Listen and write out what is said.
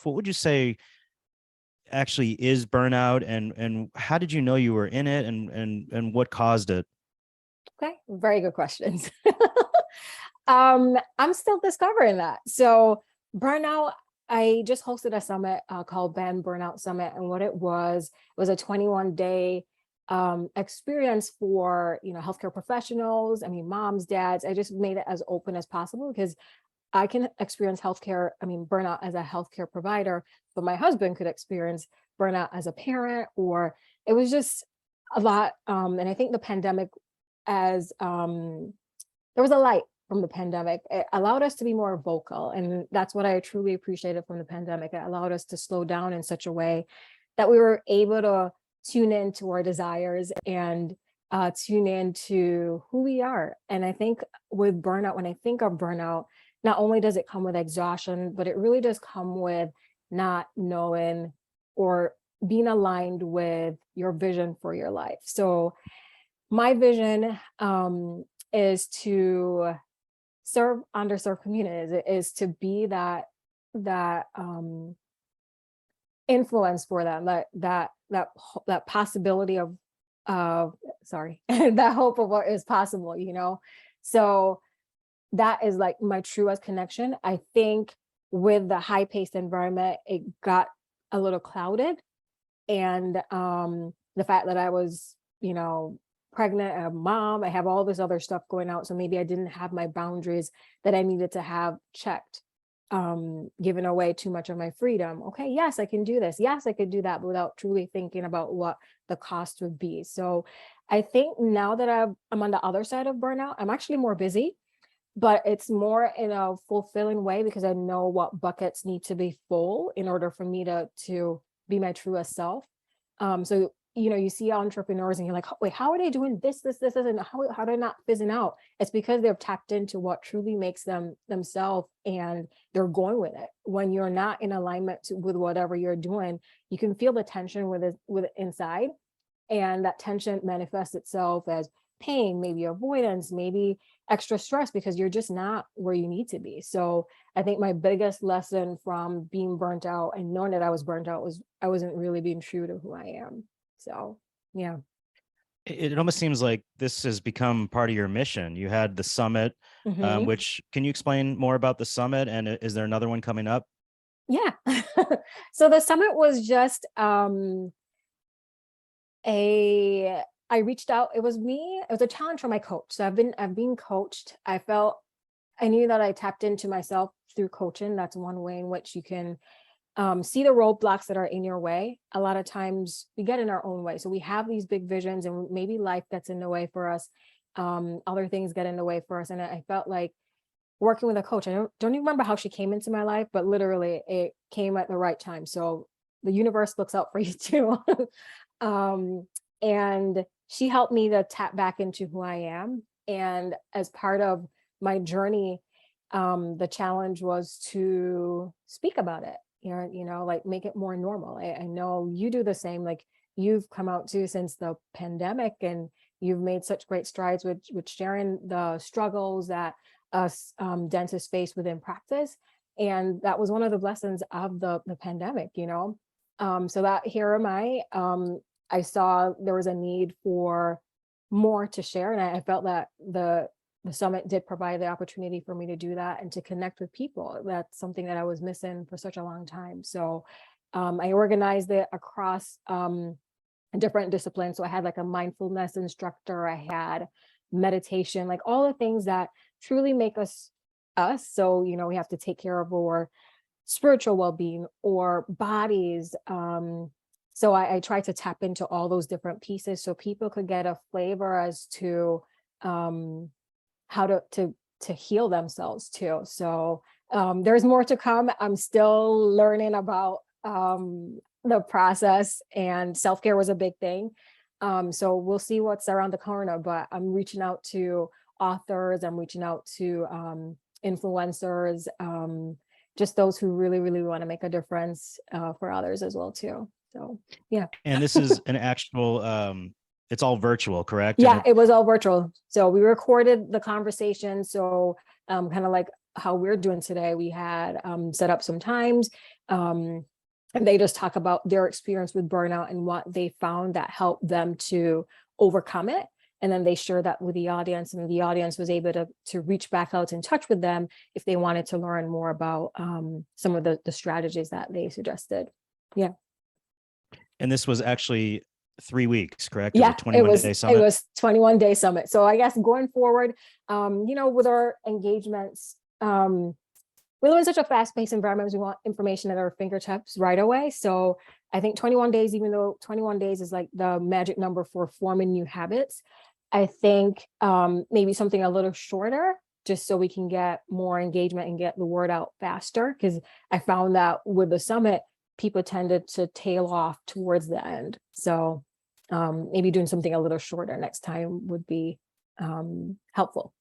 what would you say actually is burnout, and how did you know you were in it, and what caused it? Okay, very good questions. I'm still discovering that. So burnout, I just hosted a summit called Ban Burnout Summit, and what it was a 21-day experience for healthcare professionals. I mean, moms, dads. I just made it as open as possible because I can experience burnout as a healthcare provider, but my husband could experience burnout as a parent, or it was just a lot. And I think the pandemic, as there was a light from the pandemic. It allowed us to be more vocal. And that's what I truly appreciated from the pandemic. It allowed us to slow down in such a way that we were able to tune into our desires and tune into who we are. And I think with burnout, when I think of burnout, not only does it come with exhaustion, but it really does come with not knowing or being aligned with your vision for your life. So my vision is to serve underserved communities, is to be that influence for them, that possibility of that hope of what is possible, So that is like my truest connection. I think with the high-paced environment, it got a little clouded. And the fact that I was, pregnant, a mom, I have all this other stuff going out. So maybe I didn't have my boundaries that I needed to have checked, giving away too much of my freedom. Okay, yes, I can do this. Yes, I could do that, but without truly thinking about what the cost would be. So I think now that I'm on the other side of burnout, I'm actually more busy, but it's more in a fulfilling way because I know what buckets need to be full in order for me to be my truest self. So you see entrepreneurs and you're like, wait, how are they doing this, and how they're not fizzing out? It's because they've tapped into what truly makes them themselves, and they're going with it. When you're not in alignment with whatever you're doing, you can feel the tension with inside, and that tension manifests itself as pain, maybe avoidance, maybe extra stress because you're just not where you need to be. So I think my biggest lesson from being burnt out and knowing that I was burnt out was I wasn't really being true to who I am. So, yeah. It almost seems like this has become part of your mission. You had the summit, Mhm. which, can you explain more about the summit, and is there another one coming up? Yeah. So the summit was just a I reached out. It was me. It was a challenge from my coach. So I've been coached. I knew that I tapped into myself through coaching. That's one way in which you can see the roadblocks that are in your way. A lot of times we get in our own way. So we have these big visions and maybe life gets in the way for us. Other things get in the way for us. And I felt like working with a coach, I don't even remember how she came into my life, but literally it came at the right time. So the universe looks out for you too. And she helped me to tap back into who I am. And as part of my journey, the challenge was to speak about it, like make it more normal. I know you do the same, like you've come out too since the pandemic, and you've made such great strides with sharing the struggles that us dentists face within practice. And that was one of the blessings of the pandemic, so that here am I saw there was a need for more to share, and I felt that the summit did provide the opportunity for me to do that and to connect with people. That's something that I was missing for such a long time. So I organized it across different disciplines. So I had like a mindfulness instructor, I had meditation, like all the things that truly make us us. So, we have to take care of our spiritual well-being or bodies. So I try to tap into all those different pieces so people could get a flavor as to how to heal themselves too. So there's more to come. I'm still learning about the process, and self-care was a big thing. So we'll see what's around the corner, but I'm reaching out to authors, I'm reaching out to influencers, just those who really, really want to make a difference for others as well too. So yeah. And this is an actual, it's all virtual, correct? Yeah, it was all virtual. So we recorded the conversation. So kind of like how we're doing today, we had set up some times, and they just talk about their experience with burnout and what they found that helped them to overcome it. And then they share that with the audience, and the audience was able to reach back out and touch with them if they wanted to learn more about some of the strategies that they suggested. Yeah. And this was actually 3 weeks, correct? It was Yeah, a 21-day it summit. was 21-day summit. So I guess going forward, with our engagements, we live in such a fast-paced environment. We want information at our fingertips right away. So I think 21 days, even though 21 days is like the magic number for forming new habits, I think maybe something a little shorter, just so we can get more engagement and get the word out faster. Because I found that with the summit, people tended to tail off towards the end. So maybe doing something a little shorter next time would be helpful.